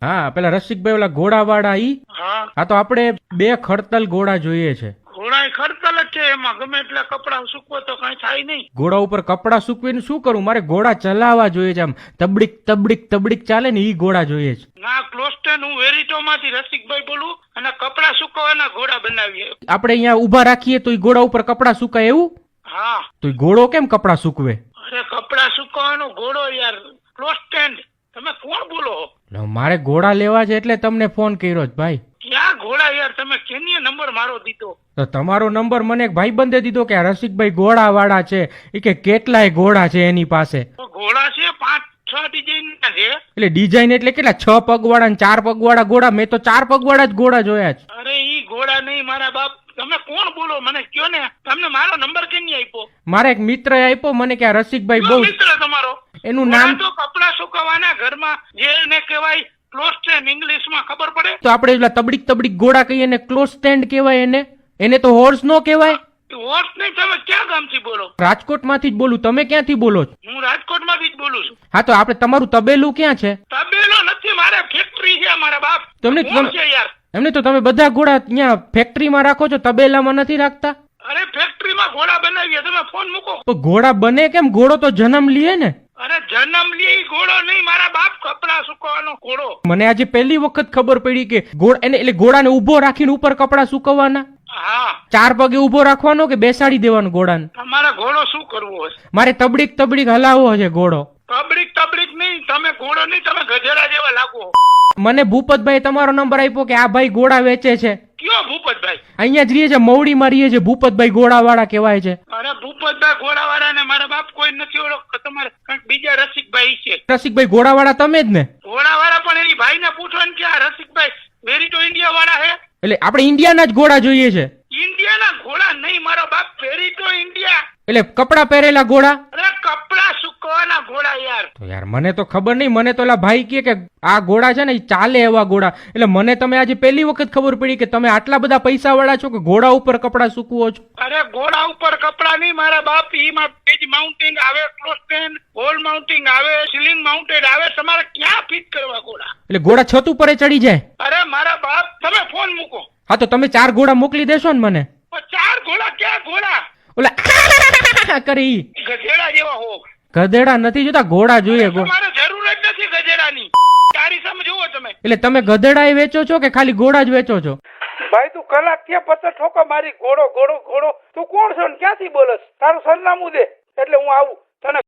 હા પેલા રસિકભાઈ ઓલા ઘોડા વાળા ઈ. હા તો આપણે 2 ખડતલ ઘોડા જોઈએ છે. ઘોડા ખડતલ જ છે, એમાં ગમે એટલે કપડા સૂકવો તો કઈ થાય નહીં. ઘોડા ઉપર કપડા સૂકવીને શું કરું? મારે ઘોડા ચલાવવા જોઈએ છે, આમ તબડીક તબડીક તબડીક ચાલે ને ઈ ઘોડા જોઈએ છે. ના ક્લોસ્ટેન, હું વેરીટો માંથી રસિકભાઈ બોલું અને કપડા સુકવવાના ઘોડા બનાવીએ. આપણે અહીંયા ઉભા રાખીએ તો ઈ ઘોડા ઉપર કપડા સુકાય એવું? હા. તો ઈ ઘોડો કેમ કપડા સૂકવે? અરે કપડા સુકવવાનો ઘોડો યાર, ક્લોસ્ટેન. તમે કોણ બોલો? મારે ઘોડા લેવા છે એટલે તમને ફોન કર્યો છે ભાઈ. ક્યાં ઘોડા યાર? તમે કેની નંબર મારો દીધો? તો તમારો નંબર મને એક ભાઈબંધે દીધો કે આ રસિકભાઈ ઘોડા વાળા છે, એ કે કેટલાય ઘોડા છે એની પાસે. ઘોડા છે 5-6 ડિઝાઇન ના છે. એટલે ડિઝાઇન એટલે કેટલા? 6 પગવાળા ને 4 પગવાળા ઘોડા? મેં તો 4 પગવાળા જ ઘોડા જોયા છે. અરે ઈ ઘોડા નહીં મારા બાપ. તમે કોણ બોલો મને કયો ને. તમને મારો નંબર કેની આપ્યો? મારા એક મિત્ર આપ્યો મને કે આ રસિકભાઈ બહુ. મિત્ર તમારો? એનું નામ તો કપડા સુકવવાના ઘરમાં જેને કહેવાય ક્લોઝ સ્ટેન્ડ, ઇંગ્લિશ માં ખબર પડે? તો આપણે પેલા તબડીક તબડીક ઘોડા કહીએ ને ક્લોઝ સ્ટેન્ડ કહેવાય એને. એને તો હોર્સ નો કહેવાય. હોર્સ નહીં. તમે ક્યાં ગામથી બોલો? રાજકોટ માંથી જ બોલું. તમે ક્યાંથી બોલો છો? હું રાજકોટ માંથી જ બોલું છું. હા તો આપણે તમારું તબેલું ક્યાં છે? તબેલો નથી, મારે ફેક્ટરી છે મારા બાપ. તમને કોણ છે યાર? એમને તો તમે બધા ઘોડા અહીંયા ફેક્ટરીમાં રાખો છો, તબેલામાં નથી રાખતા? અરે ફેક્ટરીમાં ઘોડા બનાવીએ. તમે ફોન મૂકો. તો ઘોડા બને કેમ? ઘોડો તો જન્મ લે ને. અરે જન્મ લે ઘોડો નહીં મારા બાપ, કપડા સુકવવાનો ઘોડો. મને આજે પહેલી વખત ખબર પડી કે ઘોડા એને એટલે ઘોડાને ઉભો રાખીને ઉપર કપડા સુકવવાના. હા. 4 પગે ઉભો રાખવાનો કે બેસાડી દેવાનો ઘોડાને? તમારે ઘોડો શું કરવો હશે? મારે તબડીક તબડીક હલાવવો છે ઘોડો. તબડીક તબડીક નહીં. તમે ઘોડો નહીં, તમે ગધેડા જેવા લાગો. મને ભૂપતભાઈ તમારો નંબર આપ્યો કે આ ભાઈ ઘોડા વેચે છે. કયો ભૂપતભાઈ? અહીંયા જ રહીએ છે, મવડીમાં રહીએ છે. ભૂપતભાઈ ઘોડા વાળા કહેવાય છે. અરે ભૂપતભાઈ ઘોડા વાળા ને મારા બાપ કોઈ નથી ઓળખતો. તમારે કંઈક બીજા રસિકભાઈ છે. રસિકભાઈ ઘોડા વાળા તમે જ ને? ઘોડા વાળા પણ એની ભાઈ ને પૂછો ને કે આ રસિકભાઈ વેરીટો ઇન્ડિયા વાળા હે. એટલે આપણે ઇન્ડિયાના જ ઘોડા જોઈએ છે. ઇન્ડિયાના ઘોડા નહીં મારો બાપ, વેરીટો ઇન્ડિયા. એટલે કપડા પહેરેલા ઘોડા? અરે કપડા સુકવવાના ઘોડા યાર. તો યાર મને તો ખબર નહીં. મને તો ઓલા ભાઈ કહે કે આ ઘોડા છે ને એ ચાલે એવા ઘોડા. એટલે મને તમે આજે પહેલી વખત ખબર પડી કે તમે આટલા બધા પૈસા વાળા છો કે ઘોડા ઉપર કપડા સૂકવો છો. અરે ઘોડા ઉપર કપડા નહીં મારા બાપ. એમાં પેજ માઉન્ટિંગ આવે, ક્લોઝ સ્ટેન્ડ, વોલ માઉન્ટિંગ આવે, સીલિંગ માઉન્ટેડ આવે. તમારે ક્યાં ફિટ કરવા ઘોડા? એટલે ઘોડા છત ઉપર ચડી જાય? અરે મારા બાપ તમે ફોન મૂકો. હા તો તમે 4 ઘોડા મોકલી દેશો ને મને? 4 ઘોડા? ક્યાં ઘોડા? ઓલા કરી ગધેડા જેવા હો. ગધેડા નથી જોતા, ઘોડા જોઈએ. તમારે જરૂર જ નથી ગધેડાની. તારી સામે જોવો તમે. એટલે તમે ગધેડા એ વેચો છો કે ખાલી ઘોડા જ વેચો છો? ભાઈ તું કલાક થયા પત્તર ઠોકો મારી. ઘોડો ઘોડો ઘોડો. તું કોણ છો ને ક્યાંથી બોલસ? તારું સરનામું દે એટલે હું આવું. તને